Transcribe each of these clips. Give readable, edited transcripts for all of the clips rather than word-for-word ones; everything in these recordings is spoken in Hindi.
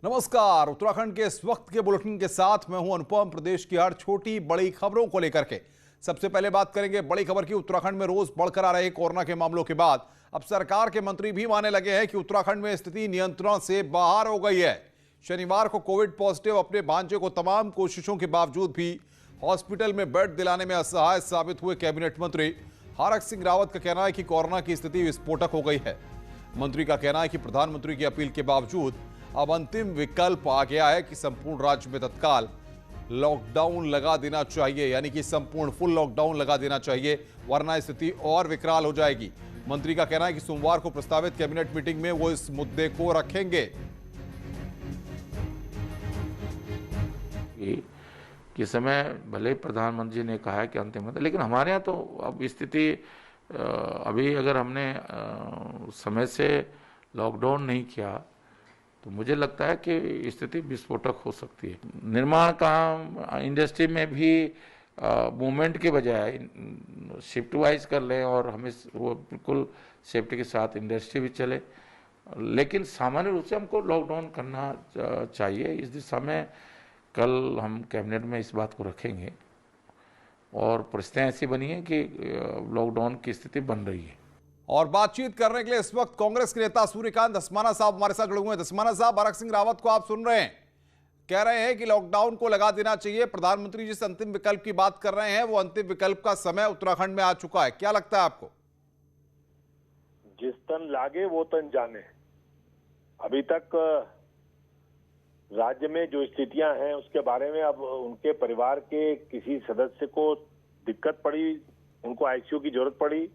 नमस्कार। उत्तराखंड के इस वक्त के बुलेटिन के साथ मैं हूं अनुपम। प्रदेश की हर छोटी बड़ी खबरों को लेकर के सबसे पहले बात करेंगे बड़ी खबर की। उत्तराखंड में रोज बढ़कर आ रहे कोरोना के मामलों के बाद अब सरकार के मंत्री भी मानने लगे हैं कि उत्तराखंड में स्थिति नियंत्रण से बाहर हो गई है। शनिवार को कोविड पॉजिटिव अपने भांजे को तमाम कोशिशों के बावजूद भी हॉस्पिटल में बेड दिलाने में असहाय साबित हुए कैबिनेट मंत्री हरक सिंह रावत का कहना है कि कोरोना की स्थिति विस्फोटक हो गई है। मंत्री का कहना है कि प्रधानमंत्री की अपील के बावजूद अब अंतिम विकल्प आ गया है कि संपूर्ण राज्य में तत्काल लॉकडाउन लगा देना चाहिए, यानी कि संपूर्ण फुल लॉकडाउन लगा देना चाहिए, वरना स्थिति और विकराल हो जाएगी। मंत्री का कहना है कि सोमवार को प्रस्तावित कैबिनेट मीटिंग में वो इस मुद्दे को रखेंगे। कि समय भले प्रधानमंत्री ने कहा है कि अंतिम है, लेकिन हमारे यहाँ तो अब स्थिति अभी अगर हमने समय से लॉकडाउन नहीं किया तो मुझे लगता है कि स्थिति विस्फोटक हो सकती है। निर्माण काम इंडस्ट्री में भी मूवमेंट के बजाय शिफ्ट वाइज कर लें और हमें वो बिल्कुल सेफ्टी के साथ इंडस्ट्री भी चले, लेकिन सामान्य रूप से हमको लॉकडाउन करना चाहिए। इस दिशा में कल हम कैबिनेट में इस बात को रखेंगे और परिस्थितियाँ ऐसी बनी है कि लॉकडाउन की स्थिति बन रही है। और बातचीत करने के लिए इस वक्त कांग्रेस के नेता सूर्यकांत धस्माना साहब हमारे साथ जुड़े हुए हैं। धस्माना साहब, हरक सिंह रावत को आप सुन रहे हैं, कह रहे हैं कि लॉकडाउन को लगा देना चाहिए। प्रधानमंत्री जिस अंतिम विकल्प की बात कर रहे हैं वो अंतिम विकल्प का समय उत्तराखंड में आ चुका है। क्या लगता है आपको? जिस तन लागे वो तन जाने। अभी तक राज्य में जो स्थितियां हैं उसके बारे में अब उनके परिवार के किसी सदस्य को दिक्कत पड़ी, उनको आईसीयू की जरूरत पड़ी,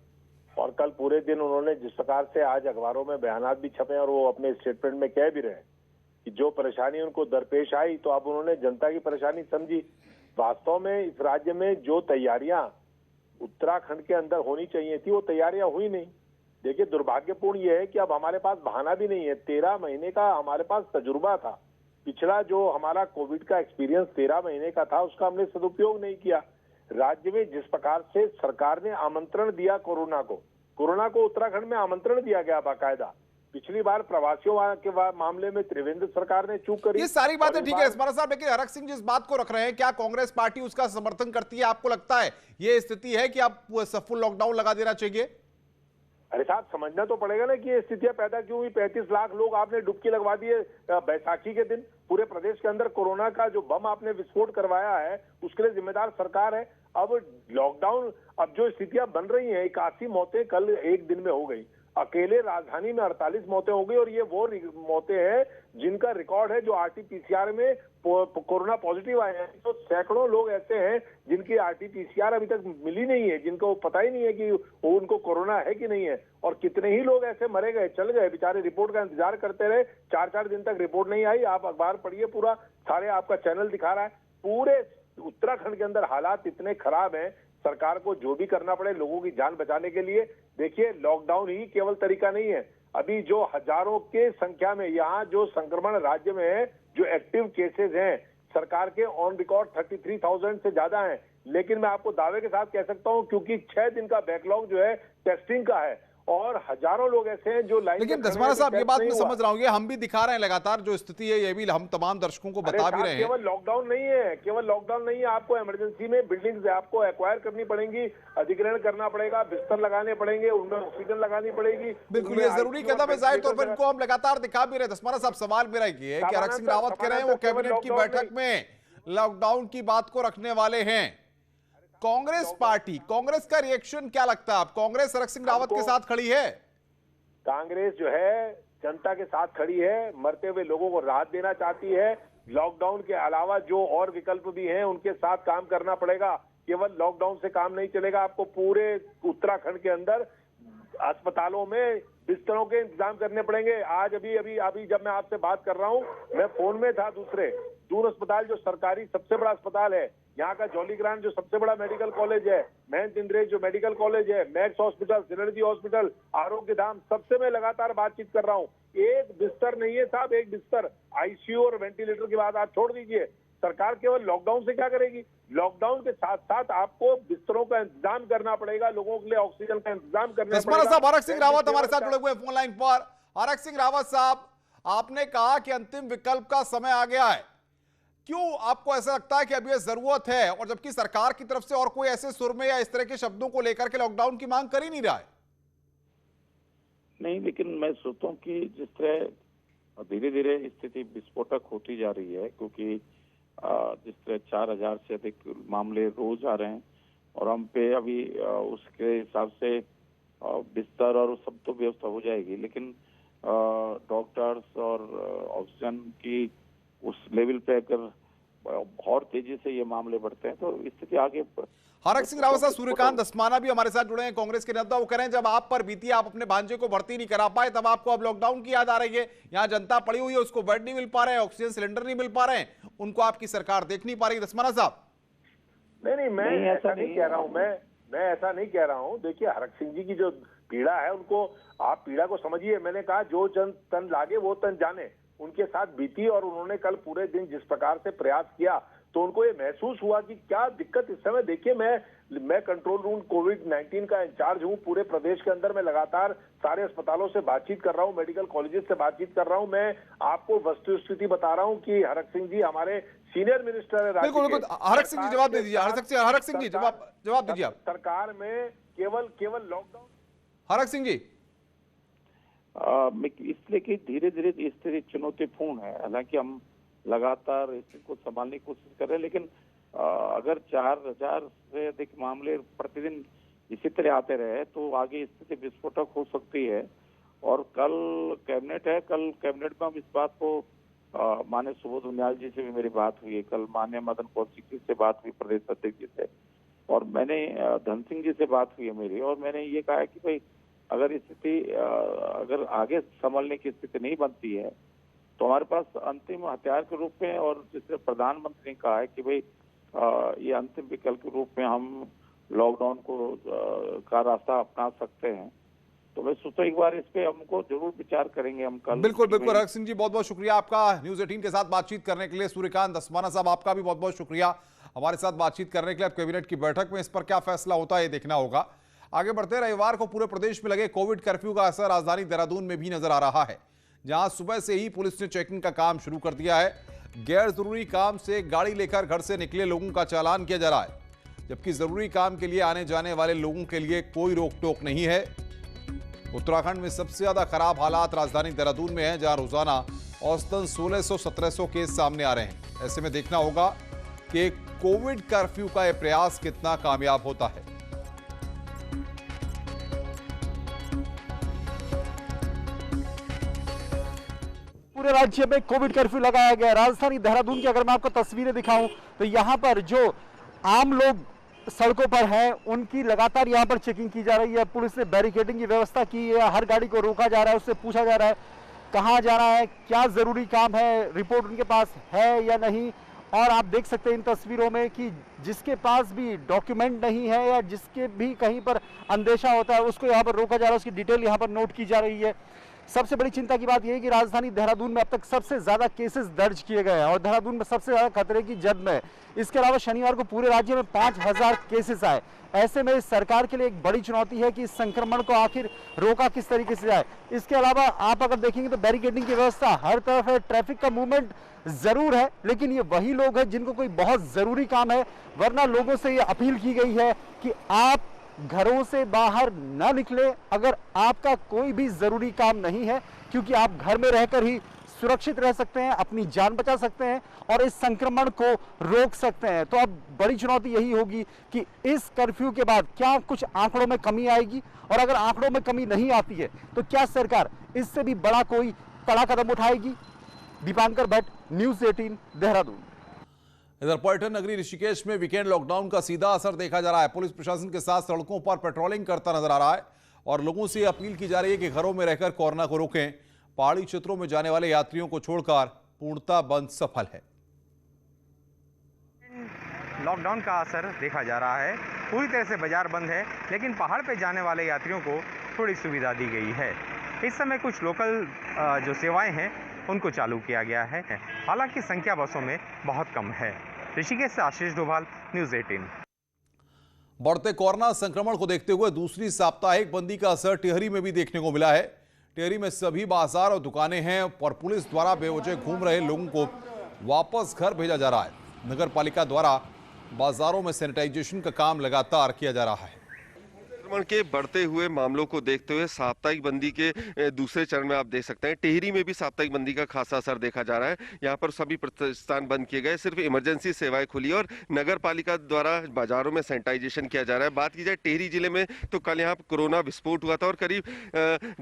और कल पूरे दिन उन्होंने जिस प्रकार से आज अखबारों में बयानात भी छपे और वो अपने स्टेटमेंट में कह भी रहे हैं कि जो परेशानी उनको दरपेश आई तो अब उन्होंने जनता की परेशानी समझी। वास्तव में इस राज्य में जो तैयारियां उत्तराखंड के अंदर होनी चाहिए थी वो तैयारियां हुई नहीं। देखिए, दुर्भाग्यपूर्ण ये है कि अब हमारे पास बहाना भी नहीं है। 13 महीने का हमारे पास तजुर्बा था। पिछला जो हमारा कोविड का एक्सपीरियंस 13 महीने का था उसका हमने सदुपयोग नहीं किया। राज्य में जिस प्रकार से सरकार ने आमंत्रण दिया कोरोना को उत्तराखंड में आमंत्रण दिया गया बाकायदा। पिछली बार प्रवासियों के मामले में त्रिवेंद्र सरकार ने चूक करी। ये सारी बातें ठीक है धस्माना साहब, लेकिन हरक सिंह जिस बात को रख रहे हैं, क्या कांग्रेस पार्टी उसका समर्थन करती है? आपको लगता है ये स्थिति है कि आप फुल लॉकडाउन लगा देना चाहिए? अरे साहब, समझना तो पड़ेगा ना कि ये स्थितियां पैदा क्यों हुई। 35 लाख लोग आपने डुबकी लगवा दिए बैसाखी के दिन। पूरे प्रदेश के अंदर कोरोना का जो बम आपने विस्फोट करवाया है उसके लिए जिम्मेदार सरकार है। अब लॉकडाउन, अब जो स्थितियां बन रही हैं, 81 मौतें कल एक दिन में हो गई। अकेले राजधानी में 48 मौतें हो गई, और ये वो मौतें हैं जिनका रिकॉर्ड है जो आरटीपीसीआर में कोरोना पॉजिटिव आए हैं। तो सैकड़ों लोग ऐसे हैं जिनकी आरटीपीसीआर अभी तक मिली नहीं है, जिनको पता ही नहीं है कि वो उनको कोरोना है कि नहीं है। और कितने ही लोग ऐसे मरे गए, चल गए बेचारे, रिपोर्ट का इंतजार करते रहे, 4-4 दिन तक रिपोर्ट नहीं आई। आप अखबार पढ़िए, पूरा सारे आपका चैनल दिखा रहा है। पूरे उत्तराखंड के अंदर हालात इतने खराब हैं, सरकार को जो भी करना पड़े लोगों की जान बचाने के लिए। देखिए, लॉकडाउन ही केवल तरीका नहीं है। अभी जो हजारों के संख्या में यहाँ जो संक्रमण राज्य में है, जो एक्टिव केसेस हैं, सरकार के ऑन रिकॉर्ड 33,000 से ज्यादा हैं। लेकिन मैं आपको दावे के साथ कह सकता हूं, क्योंकि 6 दिन का बैकलॉग जो है टेस्टिंग का है, और हजारों लोग ऐसे हैं जो लाइन। लेकिन धस्माना साहब, ये बात मैं समझ रहा हूँ, ये हम भी दिखा रहे हैं लगातार जो स्थिति है, ये भी हम तमाम दर्शकों को बता भी रहे हैं। केवल लॉकडाउन नहीं है, केवल लॉकडाउन नहीं है। आपको इमरजेंसी में बिल्डिंग्स आपको एक्वायर करनी पड़ेंगी, अधिग्रहण करना पड़ेगा, बिस्तर लगाने पड़ेंगे, उनमें ऑक्सीजन लगानी पड़ेगी। बिल्कुल, ये जरूरी कदम है, जाहिर तौर पर इनको हम लगातार दिखा भी रहे हैं। धस्माना साहब, सवाल मेरा ये है कि हरक सिंह रावत कह रहे हैं वो कैबिनेट की बैठक में लॉकडाउन की बात को रखने वाले हैं। कांग्रेस पार्टी, कांग्रेस का रिएक्शन क्या लगता है? आप कांग्रेस हरक सिंह रावत के साथ खड़ी है? कांग्रेस जो है जनता के साथ खड़ी है, मरते हुए लोगों को राहत देना चाहती है। लॉकडाउन के अलावा जो और विकल्प भी हैं उनके साथ काम करना पड़ेगा। केवल लॉकडाउन से काम नहीं चलेगा। आपको पूरे उत्तराखंड के अंदर अस्पतालों में बिस्तरों के इंतजाम करने पड़ेंगे। आज अभी जब मैं आपसे बात कर रहा हूं, मैं फोन में था दूर अस्पताल जो सरकारी सबसे बड़ा अस्पताल है, यहाँ का जॉलीग्रांट जो सबसे बड़ा मेडिकल कॉलेज है, महंत इंद्रेश जो मेडिकल कॉलेज है, मैक्स हॉस्पिटल, सिनर्जी हॉस्पिटल, आरोग्य धाम, सबसे मैं लगातार बातचीत कर रहा हूँ। एक बिस्तर नहीं है साहब, एक बिस्तर। आईसीयू और वेंटिलेटर की बात आप छोड़ दीजिए। सरकार केवल लॉकडाउन से क्या करेगी? लॉकडाउन के साथ साथ आपको बिस्तरों का इंतजाम करना पड़ेगा, लोगों के लिए ऑक्सीजन का इंतजाम करना पड़ेगा। हरक सिंह रावत हमारे साथ जुड़े हुए फोन लाइन पर। हरक सिंह रावत साहब, आपने कहा कि अंतिम विकल्प का समय आ गया है। क्यों आपको ऐसा लगता है कि अब यह जरूरत है, और जबकि सरकार की तरफ से और कोई ऐसे सुर में या इस तरह के शब्दों को लेकर के लॉकडाउन की मांग कर ही नहीं रहा है? नहीं, लेकिन मैं सोचता हूँ कि जिस तरह धीरे धीरे स्थिति विस्फोटक होती जा रही है, क्योंकि जिस तरह 4000 से अधिक मामले रोज आ रहे हैं और हम पे अभी उसके हिसाब से बिस्तर और सब तो व्यवस्था हो जाएगी, लेकिन डॉक्टर्स और ऑक्सीजन की उस लेवल पे अगर और तेजी से ये मामले बढ़ते हैं तो स्थिति आगे। हरक सिंह रावत साहब, सूर्यकांत धस्माना भी हमारे साथ जुड़े हैं, कांग्रेस के नेता। वो कह रहे हैं जब आप पर बीती, आप अपने भांजे को भर्ती नहीं करा पाए, तब आपको अब लॉकडाउन की याद आ रही है। यहाँ जनता पड़ी हुई है, उसको बेड नहीं मिल पा रहे हैं, ऑक्सीजन सिलेंडर नहीं मिल पा रहे हैं, उनको आपकी सरकार देख नहीं पा रही। धस्माना साहब, नहीं, मैं ऐसा नहीं कह रहा हूँ, मैं ऐसा नहीं कह रहा हूँ। देखिए, हरक सिंह जी की जो पीड़ा है, उनको आप पीड़ा को समझिए। मैंने कहा जो जन तन लागे वो तन जाने, उनके साथ बीती, और उन्होंने कल पूरे दिन जिस प्रकार से प्रयास किया तो उनको ये महसूस हुआ कि क्या दिक्कत इस समय। देखिए, मैं कंट्रोल रूम कोविड-19 का इंचार्ज हूं पूरे प्रदेश के अंदर। मैं लगातार सारे अस्पतालों से बातचीत कर रहा हूं, मेडिकल कॉलेजेस से बातचीत कर रहा हूं। मैं आपको वस्तुस्थिति बता रहा हूं कि हरक सिंह जी हमारे सीनियर मिनिस्टर है। बिल्कुल, हरक सिंह जी जवाब दे दीजिए। हरक सिंह जी जवाब दीजिए आप। सरकार में केवल लॉकडाउन। हरक सिंह जी, इसलिए कि धीरे धीरे स्थिति चुनौतीपूर्ण है। हालांकि हम लगातार स्थिति को संभालने की कोशिश कर रहे हैं, लेकिन अगर 4000 से अधिक मामले प्रतिदिन इसी तरह आते रहे तो आगे स्थिति विस्फोटक हो सकती है। और कल कैबिनेट है, कल कैबिनेट में हम इस बात को माननीय सुबोध उनियाल जी से भी मेरी बात हुई है, कल माननीय मदन कौशिक जी से बात हुई, प्रदेश अध्यक्ष जी से, और मैंने धन सिंह जी से बात हुई है मेरी, और मैंने ये कहा कि भाई अगर स्थिति अगर आगे संभलने की स्थिति नहीं बनती है तो हमारे पास अंतिम हथियार के रूप में, और जिससे प्रधानमंत्री ने कहा है कि भाई ये अंतिम विकल्प के रूप में हम लॉकडाउन को का रास्ता अपना सकते हैं। तो मैं सोचता एक बार इस पे हमको जरूर विचार करेंगे हम कल। बिल्कुल। हरक सिंह जी, बहुत बहुत शुक्रिया आपका न्यूज 18 के साथ बातचीत करने के लिए। सूर्यकांत धस्माना साहब, आपका भी बहुत बहुत शुक्रिया हमारे साथ बातचीत करने के लिए। अब कैबिनेट की बैठक में इस पर क्या फैसला होता है ये देखना होगा। आगे बढ़ते, रविवार को पूरे प्रदेश में लगे कोविड कर्फ्यू का असर राजधानी देहरादून में भी नजर आ रहा है, जहां सुबह से ही पुलिस ने चेकिंग का काम शुरू कर दिया है। गैर जरूरी काम से गाड़ी लेकर घर से निकले लोगों का चालान किया जा रहा है, जबकि जरूरी काम के लिए आने जाने वाले लोगों के लिए कोई रोक टोक नहीं है। उत्तराखंड में सबसे ज्यादा खराब हालात राजधानी देहरादून में है, जहां रोजाना औसतन 1600-1700 केस सामने आ रहे हैं। ऐसे में देखना होगा कि कोविड कर्फ्यू का यह प्रयास कितना कामयाब होता है। पूरे राज्य में कोविड कर्फ्यू लगाया गया। राजधानी देहरादून की अगर मैं आपको तस्वीरें दिखाऊं तो यहाँ पर जो आम लोग सड़कों पर हैं उनकी लगातार यहाँ पर चेकिंग की जा रही है। पुलिस ने बैरिकेडिंग की व्यवस्था की है, हर गाड़ी को रोका जा रहा है, उससे पूछा जा रहा है कहाँ जाना है, क्या जरूरी काम है, रिपोर्ट उनके पास है या नहीं। और आप देख सकते हैं इन तस्वीरों में कि जिसके पास भी डॉक्यूमेंट नहीं है या जिसके भी कहीं पर अंदेशा होता है उसको यहाँ पर रोका जा रहा है, उसकी डिटेल यहाँ पर नोट की जा रही है। सबसे बड़ी चिंता की बात यह है कि राजधानी देहरादून में अब तक सबसे ज्यादा केसेस दर्ज किए गए हैं और देहरादून में सबसे ज्यादा खतरे की जद में। इसके अलावा शनिवार को पूरे राज्य में 5000 केसेस आए। ऐसे में सरकार के लिए एक बड़ी चुनौती है कि इस संक्रमण को आखिर रोका किस तरीके से जाए। इसके अलावा आप अगर देखेंगे तो बैरिकेडिंग की व्यवस्था हर तरफ है, ट्रैफिक का मूवमेंट जरूर है, लेकिन ये वही लोग हैं जिनको कोई बहुत जरूरी काम है। वरना लोगों से ये अपील की गई है कि आप घरों से बाहर ना निकले अगर आपका कोई भी जरूरी काम नहीं है, क्योंकि आप घर में रहकर ही सुरक्षित रह सकते हैं, अपनी जान बचा सकते हैं और इस संक्रमण को रोक सकते हैं। तो अब बड़ी चुनौती यही होगी कि इस कर्फ्यू के बाद क्या कुछ आंकड़ों में कमी आएगी, और अगर आंकड़ों में कमी नहीं आती है तो क्या सरकार इससे भी बड़ा कोई कड़ा कदम उठाएगी। दीपांकर भट्ट, न्यूज 18 देहरादून। इधर पर्यटन नगरी ऋषिकेश में वीकेंड लॉकडाउन का सीधा असर देखा जा रहा है। पुलिस प्रशासन के साथ सड़कों पर पेट्रोलिंग करता नजर आ रहा है और लोगों से अपील की जा रही है कि घरों में रहकर कोरोना को रोकें। पहाड़ी क्षेत्रों में जाने वाले यात्रियों को छोड़कर पूर्णतः बंद सफल है। लॉकडाउन का असर देखा जा रहा है। पूरी तरह से बाजार बंद है, लेकिन पहाड़ पे जाने वाले यात्रियों को थोड़ी सुविधा दी गई है। इस समय कुछ लोकल जो सेवाएं हैं उनको चालू किया गया है, हालांकि संख्या बसों में बहुत कम है। ऋषिकेश से आशीष डोभाल, न्यूज 18। बढ़ते कोरोना संक्रमण को देखते हुए दूसरी साप्ताहिक बंदी का असर टिहरी में भी देखने को मिला है। टिहरी में सभी बाजार और दुकानें हैं और पुलिस द्वारा बेवजह घूम रहे लोगों को वापस घर भेजा जा रहा है। नगर पालिका द्वारा बाजारों में सैनिटाइजेशन का काम लगातार किया जा रहा है। संक्रमण के बढ़ते हुए मामलों को देखते हुए साप्ताहिक बंदी के दूसरे चरण में आप देख सकते हैं टिहरी में भी साप्ताहिक बंदी का खासा असर देखा जा रहा है। यहाँ पर सभी प्रतिष्ठान बंद किए गए, सिर्फ इमरजेंसी सेवाएं खुली और नगर पालिका द्वारा बाजारों में सैनिटाइजेशन किया जा रहा है। बात की जाए टिहरी जिले में तो कल यहाँ कोरोना विस्फोट हुआ था और करीब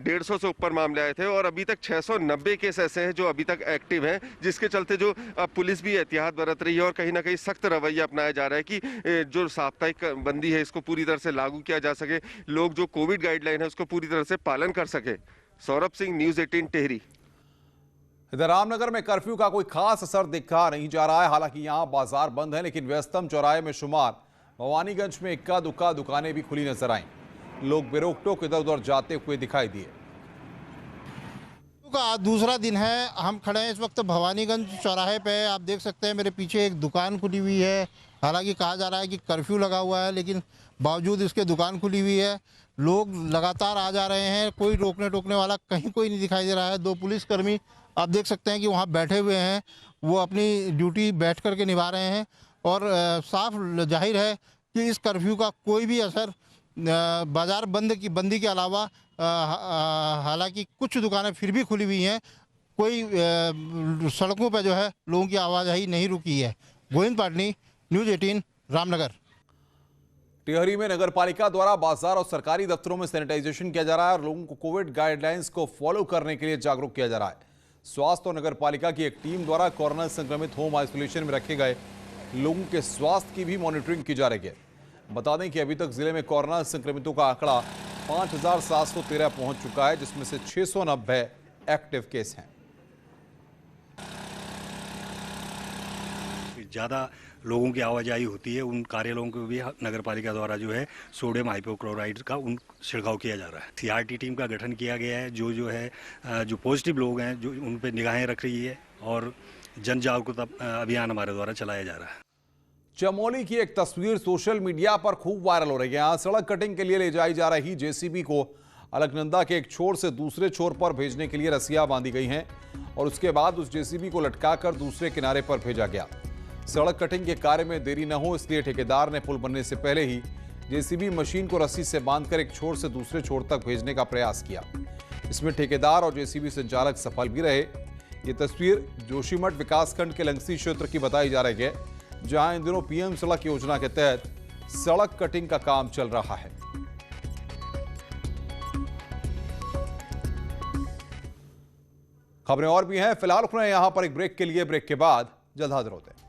150 से ऊपर मामले आए थे और अभी तक 690 केस ऐसे हैं जो अभी तक एक्टिव हैं, जिसके चलते जो पुलिस भी एहतियात बरत रही है और कहीं ना कहीं सख्त रवैया अपनाया जा रहा है कि जो साप्ताहिक बंदी है इसको पूरी तरह से लागू किया जा सके, लोग जो कोविड गाइडलाइन है उसको पूरी तरह से पालन कर सके। सौरभ सिंह, न्यूज़ 18 टिहरी। इधर रामनगर में कर्फ्यू का कोई खास असर दिखा नहीं जा रहा है। हालांकि यहां बाजार बंद है, लेकिन व्यस्तम चौराहे में शुमार भवानीगंज में इक्का दुक्का दुकानें भी खुली नजर आईं। लोग बेरोक-टोक इधर उधर जाते हुए दिखाई दिए। का आज दूसरा दिन है, हम खड़े हैं इस वक्त भवानीगंज चौराहे पे। आप देख सकते हैं मेरे पीछे एक दुकान खुली हुई है। हालांकि कहा जा रहा है कि कर्फ्यू लगा हुआ है, लेकिन बावजूद इसके दुकान खुली हुई है। लोग लगातार आ जा रहे हैं, कोई रोकने टोकने वाला कहीं कोई नहीं दिखाई दे रहा है। 2 पुलिसकर्मी आप देख सकते हैं कि वहाँ बैठे हुए हैं, वो अपनी ड्यूटी बैठ कर के निभा रहे हैं और साफ जाहिर है कि इस कर्फ्यू का कोई भी असर बाजार बंदी के अलावा, हालांकि कुछ दुकानें फिर भी खुली हुई हैं, कोई सड़कों पर जो है लोगों की आवाजाही नहीं रुकी है। गोविंद पाटनी, न्यूज़ 18 रामनगर। टिहरी में नगर पालिका द्वारा बाजार और सरकारी दफ्तरों में सैनिटाइजेशन किया जा रहा है और लोगों को कोविड गाइडलाइंस को फॉलो करने के लिए जागरूक किया जा रहा है। स्वास्थ्य और नगर पालिका की एक टीम द्वारा कोरोना संक्रमित होम आइसोलेशन में रखे गए लोगों के स्वास्थ्य की भी मॉनिटरिंग की जा रही है। बता दें कि अभी तक जिले में कोरोना संक्रमितों का आंकड़ा 5713 पहुंच चुका है, जिसमें से 690 एक्टिव केस हैं। ज़्यादा लोगों की आवाजाही होती है, उन कार्यालयों को भी नगर पालिका द्वारा जो है सोडियम हाइपोक्लोराइड का छिड़काव किया जा रहा है। सीआरटी टीम का गठन किया गया है, जो पॉजिटिव लोग हैं जो उन पर निगाहें रख रही है और जन जागरूकता अभियान हमारे द्वारा चलाया जा रहा है। चमोली की एक तस्वीर सोशल मीडिया पर खूब वायरल हो रही है। यहाँ सड़क कटिंग के लिए ले जाई जा रही जेसीबी को अलकनंदा के एक छोर से दूसरे छोर पर भेजने के लिए रस्सियां बांधी गई हैं और उसके बाद उस जेसीबी को लटकाकर दूसरे किनारे पर भेजा गया। सड़क कटिंग के कार्य में देरी न हो इसलिए ठेकेदार ने पुल बनने से पहले ही जेसीबी मशीन को रस्सी से बांधकर एक छोर से दूसरे छोर तक भेजने का प्रयास किया। इसमें ठेकेदार और जेसीबी संचालक सफल भी रहे। ये तस्वीर जोशीमठ विकासखंड के लंगसी क्षेत्र की बताई जा रही है, जहां इन दिनों पीएम सड़क योजना के तहत सड़क कटिंग का काम चल रहा है। खबरें और भी हैं, फिलहाल रुक रहे हैं यहां पर एक ब्रेक के लिए। ब्रेक के बाद जल्द हाजिर होते हैं।